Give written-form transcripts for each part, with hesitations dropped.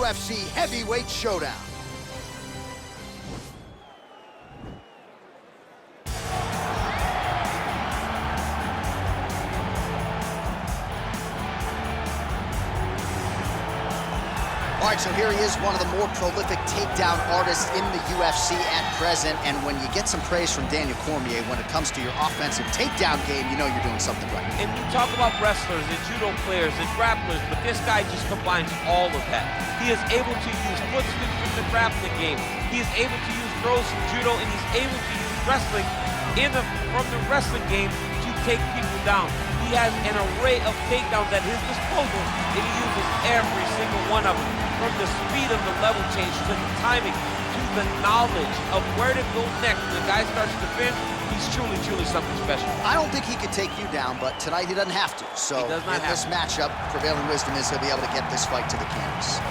UFC Heavyweight Showdown. All right, so here he is, one of the more prolific takedown artists in the UFC at present. And when you get some praise from Daniel Cormier when it comes to your offensive takedown game, you know you're doing something right. And you talk about wrestlers and judo players and grapplers, but this guy just combines all of that. He is able to use foot sweeps from the grappling game. He is able to use throws from judo, and he's able to use wrestling from the wrestling game to take people down. He has an array of takedowns at his disposal, and he uses every single one of them. From the speed of the level change, to the timing, to the knowledge of where to go next. When the guy starts to defend, he's truly, truly something special. I don't think he could take you down, but tonight he doesn't have to. So in this matchup, prevailing wisdom is he'll be able to get this fight to the canvas.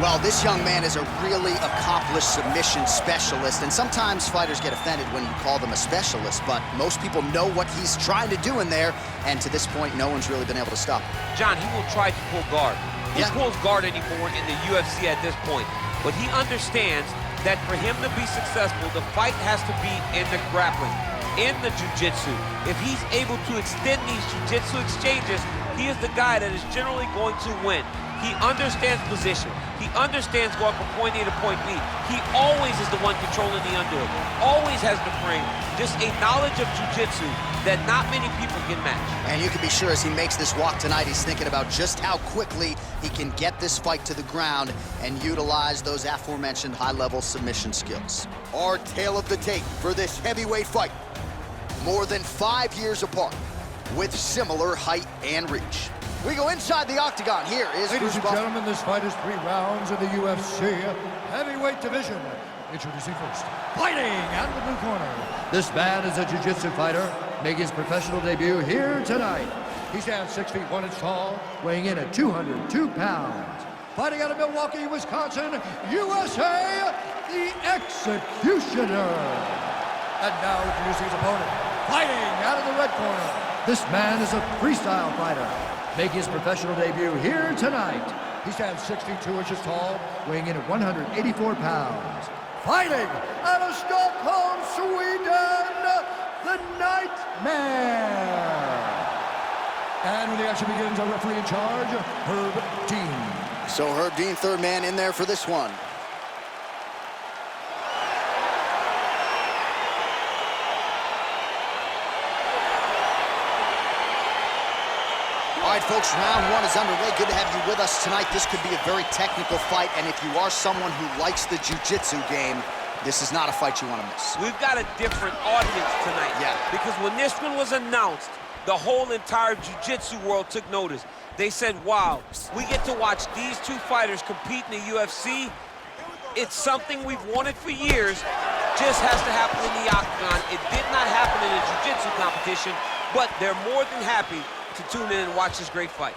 Well, this young man is a really accomplished submission specialist, and sometimes fighters get offended when you call them a specialist, but most people know what he's trying to do in there, and to this point, no one's really been able to stop him. John, he will try to pull guard. He pulls guard anymore in the UFC at this point, but he understands that for him to be successful, the fight has to be in the grappling, in the jiu-jitsu. If he's able to extend these jiu-jitsu exchanges, he is the guy that is generally going to win. He understands position. He understands going from point A to point B. He always is the one controlling the underhook. Always has the frame. Just a knowledge of jiu-jitsu that not many people can match. And you can be sure as he makes this walk tonight, he's thinking about just how quickly he can get this fight to the ground and utilize those aforementioned high-level submission skills. Our tale of the tape for this heavyweight fight. More than 5 years apart, with similar height and reach. We go inside the octagon. Here is Ladies and gentlemen, this fight is 3 rounds in the UFC heavyweight division. Introducing first, fighting out of the blue corner. This man is a jiu-jitsu fighter, making his professional debut here tonight. He stands 6 feet 1 inch tall, weighing in at 202 pounds. Fighting out of Milwaukee, Wisconsin, USA, the Executioner. And now introducing his opponent, fighting out of the red corner. This man is a freestyle fighter, making his professional debut here tonight. He stands 6 feet 2 inches tall, weighing in at 184 pounds. Fighting out of Stockholm, Sweden, the Nightmare. And when the action begins, our referee in charge, Herb Dean. So Herb Dean, third man in there for this one. All right, folks, round 1 is underway. Good to have you with us tonight. This could be a very technical fight, and if you are someone who likes the jiu-jitsu game, this is not a fight you want to miss. We've got a different audience tonight. Yeah. Because when this one was announced, the whole entire jiu-jitsu world took notice. They said, wow, we get to watch these 2 fighters compete in the UFC. It's something we've wanted for years. Just has to happen in the octagon. It did not happen in a jiu-jitsu competition, but they're more than happy to tune in and watch this great fight.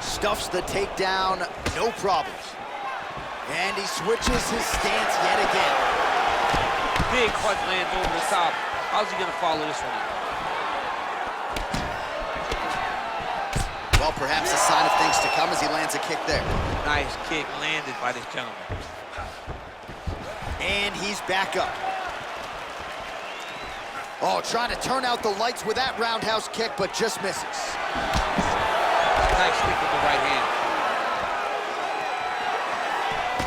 Stuffs the takedown, no problems. And he switches his stance yet again. Big punch lands over the top. How's he gonna follow this one? Well, perhaps a sign of things to come as he lands a kick there. Nice kick landed by this gentleman. And he's back up. Oh, trying to turn out the lights with that roundhouse kick, but just misses. Nice kick with the right hand.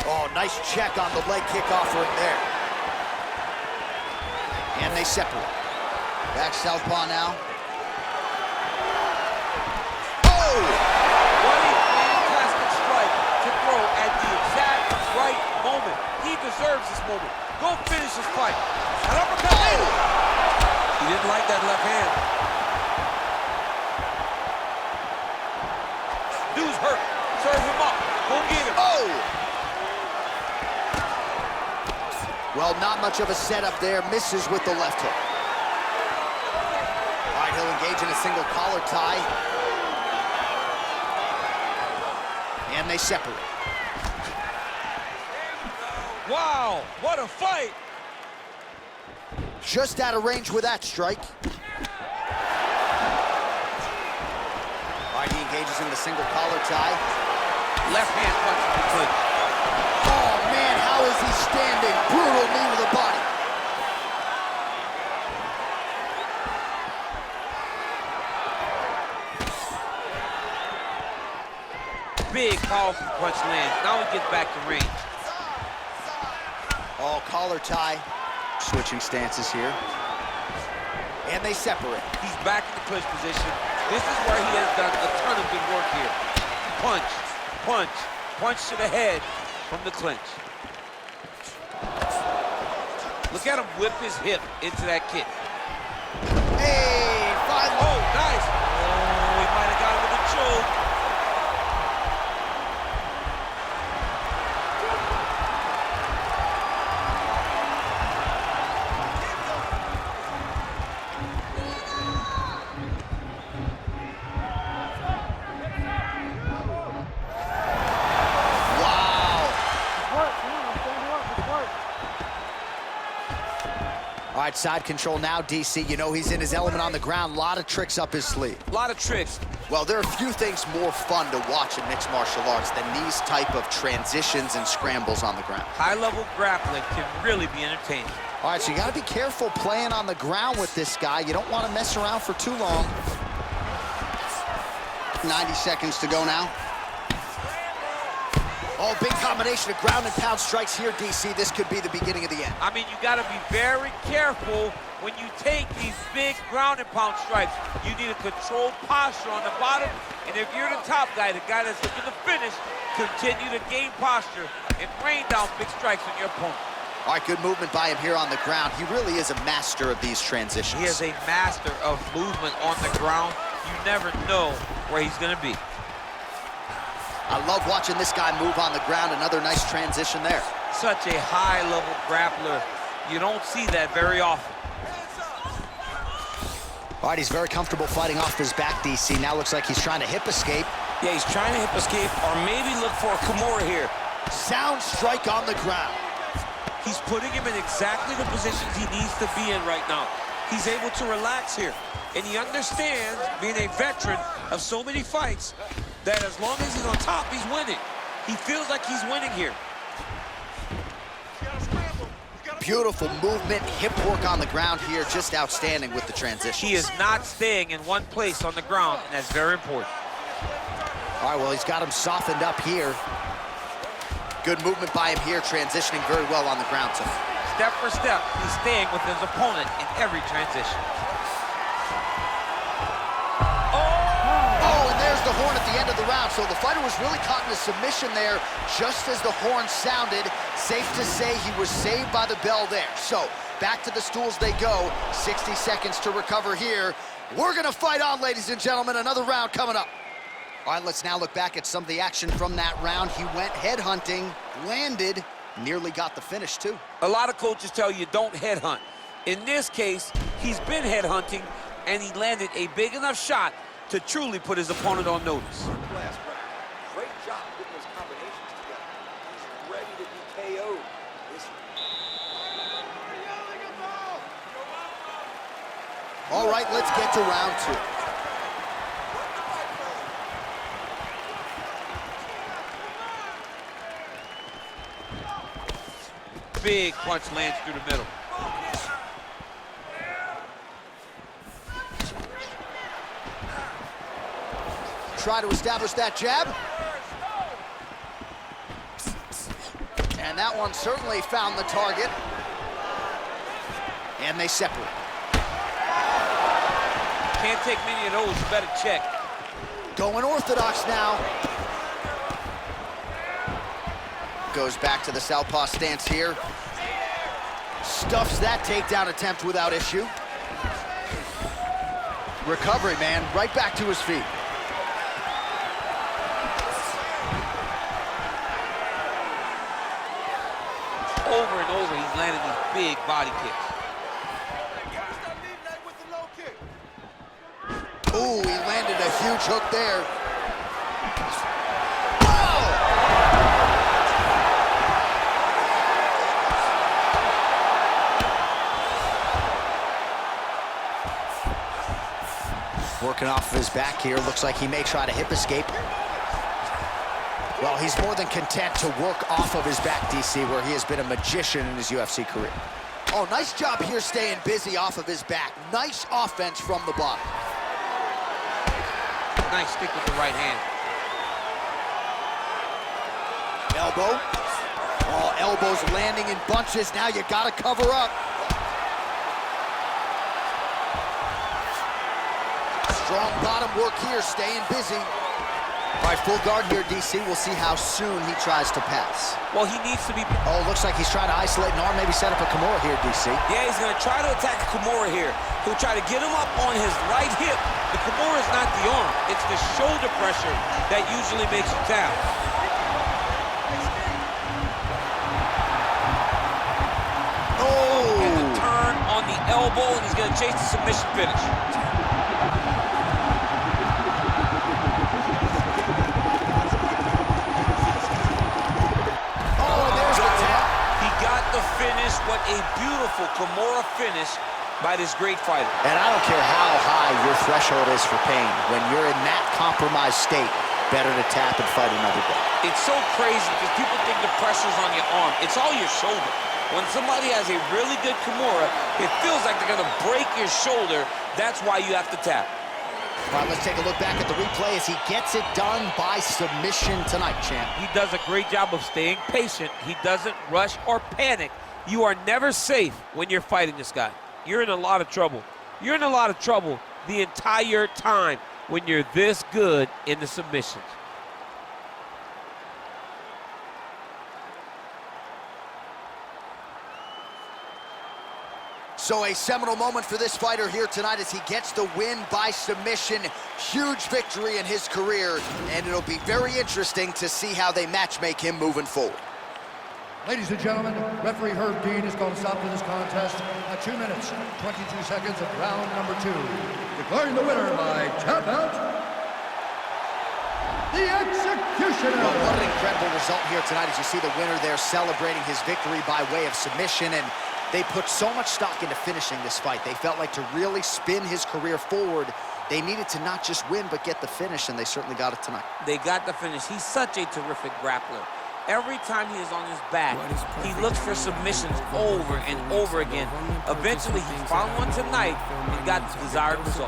Oh, nice check on the leg kick offering there. And they separate. Back southpaw now. Oh! What a fantastic strike to throw at the exact right moment. He deserves this moment. Go finish this fight. An uppercut. Oh! He didn't like that left hand. Dude's hurt. Serve him up. Go get him. Oh! Well, not much of a setup there. Misses with the left hook. All right, he'll engage in a single collar tie. And they separate. Wow, what a fight! Just out of range with that strike. All right, he engages in the single collar tie. Left hand punch to the clinch. Oh, man, how is he standing? Brutal knee to the body. Big, powerful punch lands. Now he gets back to range. Oh, collar tie. Switching stances here. And they separate. He's back in the clinch position. This is where he has done a ton of good work here. Punch, punch, punch to the head from the clinch. Look at him whip his hip into that kick. Hey, finally. Oh, nice. Oh, he might have got him with a choke. All right, side control now, DC. You know he's in his element on the ground. A lot of tricks up his sleeve. A lot of tricks. Well, there are a few things more fun to watch in mixed martial arts than these type of transitions and scrambles on the ground. High-level grappling can really be entertaining. All right, so you got to be careful playing on the ground with this guy. You don't want to mess around for too long. 90 seconds to go now. Oh, big combination of ground and pound strikes here, DC. This could be the beginning of the end. I mean, you got to be very careful when you take these big ground and pound strikes. You need a controlled posture on the bottom, and if you're the top guy, the guy that's looking to finish, continue to gain posture and rain down big strikes on your opponent. All right, good movement by him here on the ground. He really is a master of these transitions. He is a master of movement on the ground. You never know where he's going to be. I love watching this guy move on the ground. Another nice transition there. Such a high-level grappler. You don't see that very often. All right, he's very comfortable fighting off his back, DC. Now looks like he's trying to hip escape. Yeah, he's trying to hip escape or maybe look for a Kimura here. Sound strike on the ground. He's putting him in exactly the positions he needs to be in right now. He's able to relax here. And he understands, being a veteran of so many fights, that as long as he's on top, he's winning. He feels like he's winning here. Beautiful movement, hip work on the ground here, just outstanding with the transition. He is not staying in one place on the ground, and that's very important. All right, well, he's got him softened up here. Good movement by him here, transitioning very well on the ground tonight. Step for step, he's staying with his opponent in every transition. Oh, and there's the horn at the end of the round. So the fighter was really caught in a submission there just as the horn sounded. Safe to say he was saved by the bell there. So back to the stools they go. 60 seconds to recover here. We're going to fight on, ladies and gentlemen. Another round coming up. All right, let's now look back at some of the action from that round. He went headhunting, landed, nearly got the finish, too. A lot of coaches tell you don't headhunt. In this case, he's been headhunting, and he landed a big enough shot to truly put his opponent on notice. Great job putting those combinations together. He's ready to be KO'd. All right, let's get to round two. Big punch lands through the middle. Try to establish that jab. And that one certainly found the target. And they separate. Can't take many of those, you better check. Going orthodox now. Goes back to the southpaw stance here. Stuffs that takedown attempt without issue. Recovery, man, right back to his feet. Over and over, he's landing these big body kicks. Ooh, he landed a huge hook there. Working off of his back here. Looks like he may try to hip escape. Well, he's more than content to work off of his back, DC, where he has been a magician in his UFC career. Oh, nice job here staying busy off of his back. Nice offense from the bottom. Nice stick with the right hand. Elbow. Oh, elbows landing in bunches. Now you gotta cover up. Strong bottom work here, staying busy. All right, full guard here, DC. We'll see how soon he tries to pass. Well, he needs to be... Oh, looks like he's trying to isolate an arm, maybe set up a Kimura here, DC. Yeah, he's going to try to attack Kimura here. He'll try to get him up on his right hip. The Kimura is not the arm. It's the shoulder pressure that usually makes you tap. Oh! And the turn on the elbow, and he's going to chase the submission finish. Finish. What a beautiful Kimura finish by this great fighter. And I don't care how high your threshold is for pain. When you're in that compromised state, better to tap and fight another day. It's so crazy because people think the pressure's on your arm. It's all your shoulder. When somebody has a really good Kimura, it feels like they're going to break your shoulder. That's why you have to tap. All right, let's take a look back at the replay as he gets it done by submission tonight, champ. He does a great job of staying patient. He doesn't rush or panic. You are never safe when you're fighting this guy. You're in a lot of trouble. You're in a lot of trouble the entire time when you're this good in the submissions. So a seminal moment for this fighter here tonight as he gets the win by submission. Huge victory in his career, and it'll be very interesting to see how they matchmake him moving forward. Ladies and gentlemen, referee Herb Dean has called a stop to this contest at 2 minutes, 22 seconds of round number 2. Declaring the winner by tap out, the Executioner. Well, what an incredible result here tonight as you see the winner there celebrating his victory by way of submission, and they put so much stock into finishing this fight. They felt like to really spin his career forward, they needed to not just win, but get the finish, and they certainly got it tonight. They got the finish. He's such a terrific grappler. Every time he is on his back, he looks for submissions over and over again. Eventually, he found one tonight and got the desired result.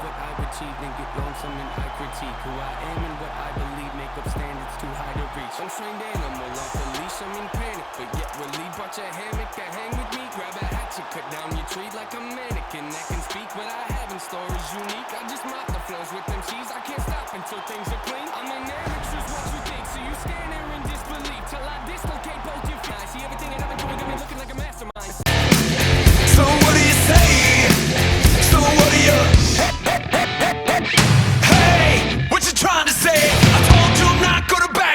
I'm trained animal off the leash, I'm in panic, but yet really brought your hammock to hang with me. Grab a hatchet, cut down your tree like a mannequin that can speak. What I have in store is unique. I